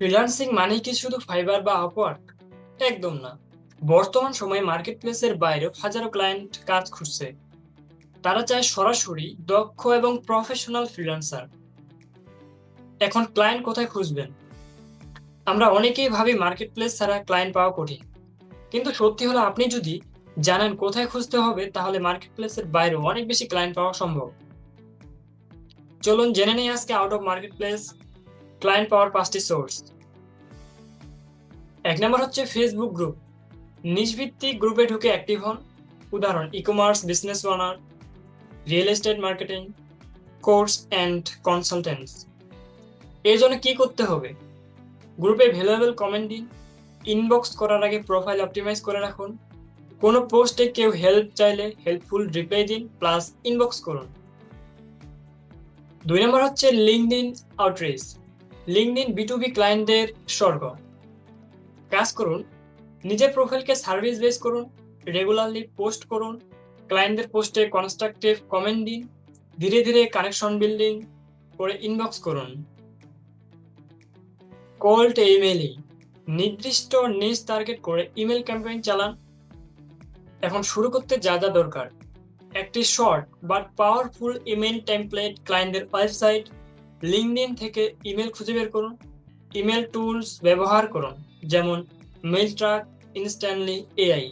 Freelancing মানে কি শুধু ফাইবার বা আপওয়ার্ক? একদম না। বর্তমান সময়ে মার্কেট প্লেসের বাইরেও হাজারো ক্লায়েন্ট কাজ খুঁজছে। তারা চায় সরাসরি দক্ষ এবং প্রফেশনাল ফ্রিল্যান্সার। এখন ক্লায়েন্ট কোথায় খুঁজবেন? আমরা অনেকেই ভাবি মার্কেট প্লেস ছাড়া ক্লায়েন্ট পাওয়া কঠিন, কিন্তু সত্যি হলো আপনি যদি জানেন কোথায় খুঁজতে হবে, তাহলে মার্কেট প্লেসের বাইরেও অনেক বেশি ক্লায়েন্ট পাওয়া সম্ভব। চলুন জেনে নেই আজকে out of marketplace client পাওয়ার 5টি সোর্স। এক নম্বর হচ্ছে ফেসবুক গ্রুপ। নিজ ভিত্তিক গ্রুপে ঢুকে অ্যাক্টিভ হন। উদাহরণ: e commerce, business owner, real estate marketing, course and consultants. এর জন্য কি করতে হবে? গ্রুপে ভ্যালুয়েবল কমেন্ট দিন। ইনবক্স করার আগে প্রোফাইল অপটিমাইজ করে রাখুন। কোনো পোস্টে কেউ হেল্প চাইলে হেল্পফুল রিপ্লাই দিন, প্লাস ইনবক্স করুন। 2 নম্বর হচ্ছে লিঙ্কডইন আউটরিচ। লিঙ্কডইন B2B ক্লায়েন্টদের স্বর্গ। কাজ করুন, নিজের প্রোফাইলকে সার্ভিস বেস করুন, রেগুলারলি পোস্ট করুন, ক্লায়েন্টদের পোস্টে কনস্ট্রাকটিভ কমেন্ট দিন, ধীরে ধীরে কানেকশন বিল্ডিং করে ইনবক্স করুন। Cold emailing. নির্দিষ্ট নিজ টার্গেট করে ইমেল ক্যাম্পেইন চালান। এখন শুরু করতে যা যা দরকার: একটি short but powerful email template, ক্লায়েন্টদের ওয়েবসাইট, লিঙ্কডইন থেকে ইমেল খুঁজে বের করুন, ইমেল টুলস ব্যবহার করুন, যেমন মেইল ট্রাক, ইনস্ট্যান্টলি, এআই।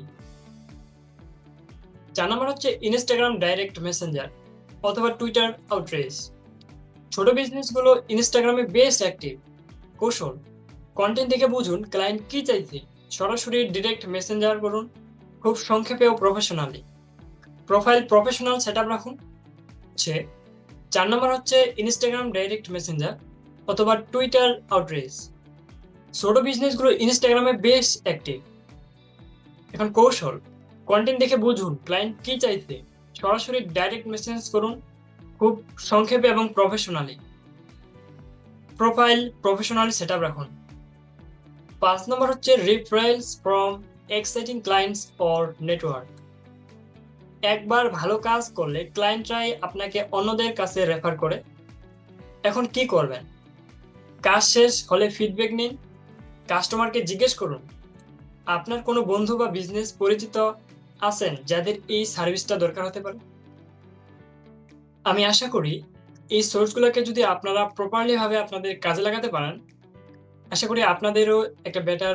4 নম্বর হচ্ছে ইনস্টাগ্রাম ডাইরেক্ট মেসেঞ্জার অথবা টুইটার আউটরিচ। ছোট বিজনেসগুলো ইনস্টাগ্রামে বেশ অ্যাক্টিভ। কৌশল: কন্টেন্ট দেখে বুঝুন ক্লায়েন্ট কি চাইছে, সরাসরি ডিরেক্ট মেসেঞ্জার করুন, খুব সংক্ষেপে ও প্রফেশনালি। প্রোফাইল প্রফেশনাল সেটআপ রাখুন। 4 নম্বর হচ্ছে ইনস্টাগ্রাম ডাইরেক্ট মেসেঞ্জার অথবা টুইটার আউটরিচ। ছোট বিজনেসগুলো ইনস্টাগ্রামে বেশ অ্যাক্টিভ। এখন কৌশল: কন্টেন্ট দেখে বুঝুন ক্লায়েন্ট কি চাইছে, সরাসরি ডাইরেক্ট মেসেজ করুন, খুব সংক্ষেপে এবং প্রফেশনালি। প্রোফাইল প্রফেশনালি সেটআপ রাখুন। 5 নম্বর হচ্ছে referrals from exciting clients or network. একবার ভালো কাজ করলে ক্লায়েন্টরাই আপনাকে অন্যদের কাছে রেফার করে। এখন কি করবেন? কাজ শেষ হলে ফিডব্যাক নিন, কাস্টমারকে জিজ্ঞেস করুন আপনার কোনো বন্ধু বা বিজনেস পরিচিত আছেন যাদের এই সার্ভিসটা দরকার হতে পারে। আমি আশা করি এই সোর্সগুলোকে যদি আপনারা প্রপারলি ভাবে আপনাদের কাজে লাগাতে পারেন, আশা করি আপনাদেরও একটা বেটার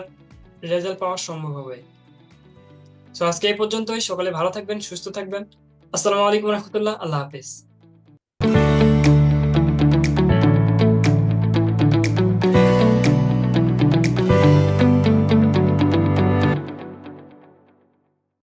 রেজাল্ট পাওয়া সম্ভব হবে। সো আজকে এই পর্যন্তই। সকলে ভালো থাকবেন, সুস্থ থাকবেন। আসসালামু আলাইকুম রহমতুল্লাহ। আল্লাহ হাফিজ।